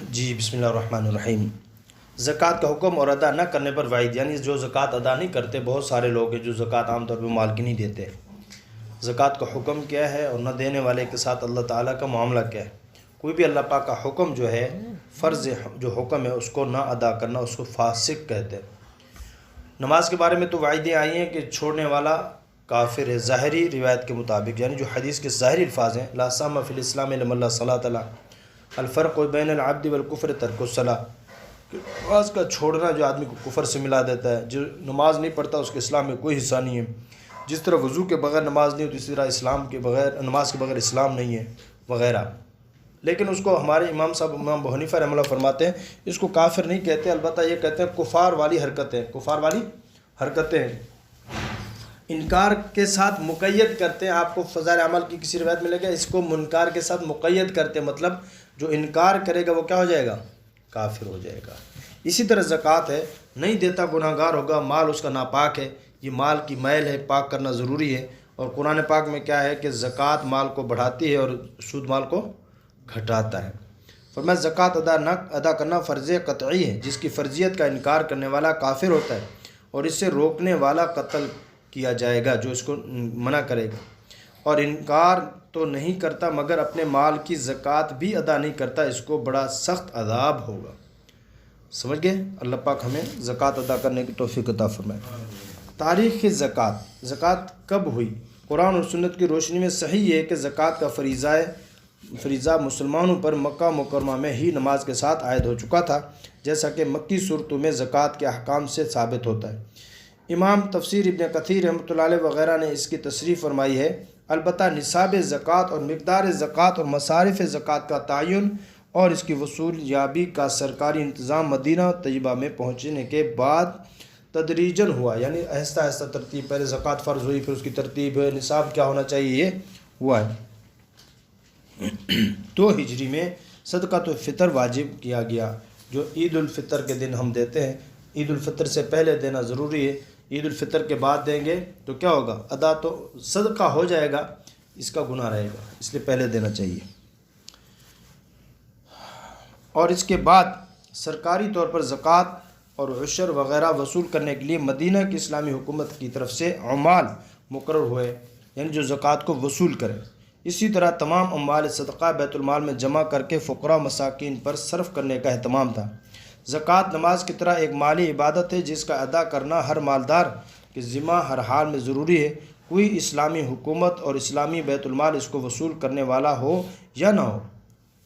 جی بسم اللہ الرحمن الرحیم۔ زکوٰۃ کا حکم اور ادا نہ کرنے پر وعید، یعنی جو زکوٰۃ ادا نہیں کرتے، بہت سارے لوگ ہیں جو زکوٰۃ عام طور پہ مال کی نہیں دیتے۔ زکوٰۃ کا حکم کیا ہے اور نہ دینے والے کے ساتھ اللہ تعالیٰ کا معاملہ کیا ہے؟ کوئی بھی اللہ پاک کا حکم جو ہے، فرض جو حکم ہے، اس کو نہ ادا کرنا اس کو فاسق کہتے ہیں۔ نماز کے بارے میں تو وعیدیں آئی ہیں کہ چھوڑنے والا کافر ہے، ظاہری روایت کے مطابق، یعنی جو حدیث کے ظاہری الفاظ ہیں، لا صام فی الاسلام الا من لا صلاۃ له، الفرق بین العبد والکفر ترک الصلاۃ، نماز کا چھوڑنا جو آدمی کو کفر سے ملا دیتا ہے، جو نماز نہیں پڑھتا اس کے اسلام میں کوئی حصہ نہیں ہے۔ جس طرح وضو کے بغیر نماز نہیں ہوتی، اسی طرح اسلام کے بغیر، نماز کے بغیر اسلام نہیں ہے وغیرہ۔ لیکن اس کو ہمارے امام صاحب امام ابو حنیفہ رحمہ اللہ فرماتے ہیں اس کو کافر نہیں کہتے، البتہ یہ کہتے ہیں کفار والی حرکتیں، کفار والی حرکتیں انکار کے ساتھ مقید کرتے ہیں۔ آپ کو فضائل عمل کی کسی روایت میں لگے اس کو منکار کے ساتھ مقید کرتے ہیں، مطلب جو انکار کرے گا وہ کیا ہو جائے گا؟ کافر ہو جائے گا۔ اسی طرح زکوٰۃ ہے، نہیں دیتا گناہ گار ہوگا، مال اس کا ناپاک ہے، یہ مال کی میل ہے، پاک کرنا ضروری ہے۔ اور قرآن پاک میں کیا ہے کہ زکوٰۃ مال کو بڑھاتی ہے اور سود مال کو گھٹاتا ہے۔ فرمایا زکوٰۃ ادا کرنا فرض قطعی ہے، جس کی فرضیت کا انکار کرنے والا کافر ہوتا ہے اور اس سے روکنے والا قتل کیا جائے گا جو اس کو منع کرے گا۔ اور انکار تو نہیں کرتا مگر اپنے مال کی زکوٰۃ بھی ادا نہیں کرتا، اس کو بڑا سخت عذاب ہوگا۔ سمجھ گئے؟ اللہ پاک ہمیں زکوٰۃ ادا کرنے کی توفیق عطا فرمائے۔ تاریخ زکوٰۃ، زکوٰۃ کب ہوئی؟ قرآن اور سنت کی روشنی میں صحیح ہے کہ زکوٰۃ کا فریضہ مسلمانوں پر مکہ مکرمہ میں ہی نماز کے ساتھ عائد ہو چکا تھا، جیسا کہ مکی صورتوں میں زکوٰۃ کے احکام سے ثابت ہوتا ہے۔ امام تفسیر ابن کثیر رحمۃ اللہ علیہ وغیرہ نے اس کی تصریح فرمائی ہے۔ البتہ نصاب زکوٰۃ اور مقدار زکوٰۃ اور مصارف زکوٰۃ کا تعین اور اس کی وصول یابی کا سرکاری انتظام مدینہ طیبہ میں پہنچنے کے بعد تدریجاً ہوا، یعنی آہستہ آہستہ ترتیب، پہلے زکوٰۃ فرض ہوئی، پھر اس کی ترتیب نصاب کیا ہونا چاہیے یہ ہوا ہے۔ تو ہجری میں صدقۃ الفطر واجب کیا گیا، جو عید الفطر کے دن ہم دیتے ہیں۔ عید الفطر سے پہلے دینا ضروری ہے، عید الفطر کے بعد دیں گے تو کیا ہوگا؟ ادا تو صدقہ ہو جائے گا، اس کا گناہ رہے گا، اس لیے پہلے دینا چاہیے۔ اور اس کے بعد سرکاری طور پر زکوٰۃ اور عشر وغیرہ وصول کرنے کے لیے مدینہ کی اسلامی حکومت کی طرف سے عمال مقرر ہوئے، یعنی جو زکوٰۃ کو وصول کریں۔ اسی طرح تمام اموال صدقہ بیت المال میں جمع کر کے فقراء مساکین پر صرف کرنے کا اہتمام تھا۔ زکوٰۃ نماز کی طرح ایک مالی عبادت ہے جس کا ادا کرنا ہر مالدار کے ذمہ ہر حال میں ضروری ہے، کوئی اسلامی حکومت اور اسلامی بیت المال اس کو وصول کرنے والا ہو یا نہ ہو۔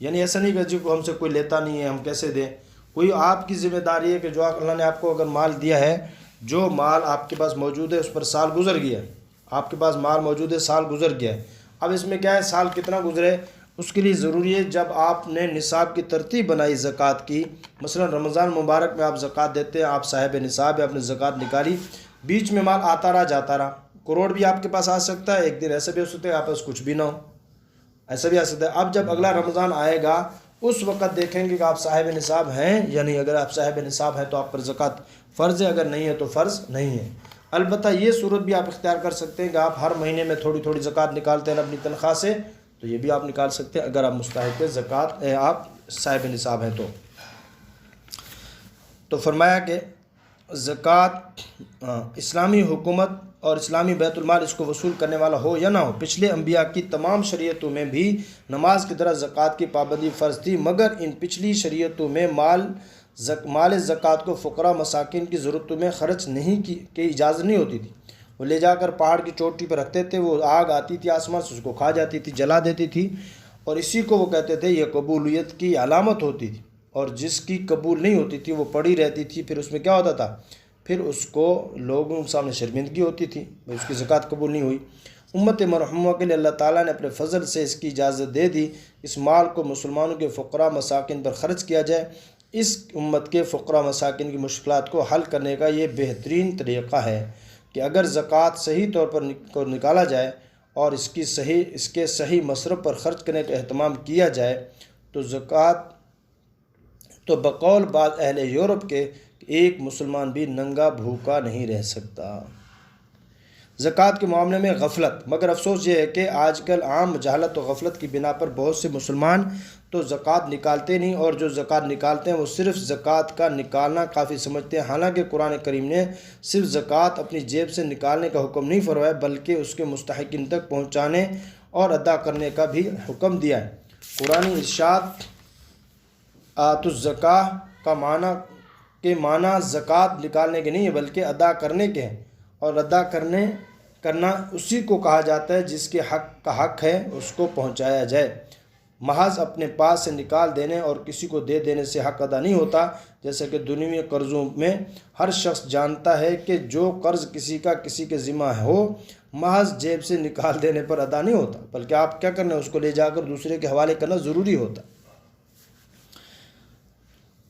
یعنی ایسا نہیں کہ جی کو ہم سے کوئی لیتا نہیں ہے ہم کیسے دیں، کوئی آپ کی ذمہ داری ہے کہ جو اللہ نے آپ کو اگر مال دیا ہے، جو مال آپ کے پاس موجود ہے اس پر سال گزر گیا ہے، آپ کے پاس مال موجود ہے، سال گزر گیا ہے، اب اس میں کیا ہے سال کتنا گزرے اس کے لیے ضروری ہے جب آپ نے نصاب کی ترتیب بنائی زکوٰۃ کی، مثلا رمضان مبارک میں آپ زکوٰۃ دیتے ہیں، آپ صاحب نصاب ہے، آپ نے زکوٰۃ نکالی، بیچ میں مال آتا رہا جاتا رہا، کروڑ بھی آپ کے پاس آ سکتا ہے، ایک دن ایسے بھی ہو سکتا ہے آپ پاس کچھ بھی نہ ہو، ایسا بھی آ سکتا ہے۔ اب جب اگلا رمضان آئے گا اس وقت دیکھیں گے کہ آپ صاحب نصاب ہیں یا نہیں، اگر آپ صاحب نصاب ہیں تو آپ پر زکوٰۃ فرض ہے، اگر نہیں ہے تو فرض نہیں ہے۔ البتہ یہ صورت بھی آپ اختیار کر سکتے ہیں کہ آپ ہر مہینے میں تھوڑی تھوڑی زکوٰۃ نکالتے ہیں اپنی تنخواہ سے، تو یہ بھی آپ نکال سکتے ہیں اگر آپ مستحق زکوٰۃ آپ صاحب نصاب ہیں تو فرمایا کہ زکوٰۃ اسلامی حکومت اور اسلامی بیت المال اس کو وصول کرنے والا ہو یا نہ ہو۔ پچھلے انبیاء کی تمام شریعتوں میں بھی نماز کی طرح زکوٰۃ کی پابندی فرض تھی، مگر ان پچھلی شریعتوں میں مال زکوٰۃ کو فقراء مساکین کی ضرورتوں میں خرچ نہیں کی اجازت نہیں ہوتی تھی، وہ لے جا کر پہاڑ کی چوٹی پر رکھتے تھے، وہ آگ آتی تھی آسمان سے اس کو کھا جاتی تھی، جلا دیتی تھی، اور اسی کو وہ کہتے تھے یہ قبولیت کی علامت ہوتی تھی، اور جس کی قبول نہیں ہوتی تھی وہ پڑی رہتی تھی، پھر اس میں کیا ہوتا تھا، پھر اس کو لوگوں کے سامنے شرمندگی ہوتی تھی، اس کی زکوٰۃ قبول نہیں ہوئی۔ امت مرحومہ کے لیے اللہ تعالیٰ نے اپنے فضل سے اس کی اجازت دے دی، اس مال کو مسلمانوں کے فقراء مساکین پر خرچ کیا جائے۔ اس امت کے فقراء مساکین کی مشکلات کو حل کرنے کا یہ بہترین طریقہ ہے کہ اگر زکوٰۃ صحیح طور پر نکالا جائے اور اس کے صحیح مصرف پر خرچ کرنے کا اہتمام کیا جائے تو زکوٰۃ تو بقول بعض اہل یورپ کے ایک مسلمان بھی ننگا بھوکا نہیں رہ سکتا۔ زکوٰۃ کے معاملے میں غفلت، مگر افسوس یہ ہے کہ آج کل عام جہالت و غفلت کی بنا پر بہت سے مسلمان تو زکوٰۃ نکالتے نہیں، اور جو زکوٰۃ نکالتے ہیں وہ صرف زکوٰۃ کا نکالنا کافی سمجھتے ہیں، حالانکہ قرآن کریم نے صرف زکوٰۃ اپنی جیب سے نکالنے کا حکم نہیں فرمایا بلکہ اس کے مستحقین تک پہنچانے اور ادا کرنے کا بھی حکم دیا ہے۔ قرآنی ارشاد آتوا الزکاۃ کا معنی زکوٰۃ نکالنے کے نہیں ہے بلکہ ادا کرنے کے ہیں، اور ادا کرنا اسی کو کہا جاتا ہے جس کے حق ہے اس کو پہنچایا جائے۔ محض اپنے پاس سے نکال دینے اور کسی کو دے دینے سے حق ادا نہیں ہوتا، جیسا کہ دنیوی قرضوں میں ہر شخص جانتا ہے کہ جو قرض کسی کے ذمہ ہو محض جیب سے نکال دینے پر ادا نہیں ہوتا، بلکہ آپ کیا کرنا ہے اس کو لے جا کر دوسرے کے حوالے کرنا ضروری ہوتا۔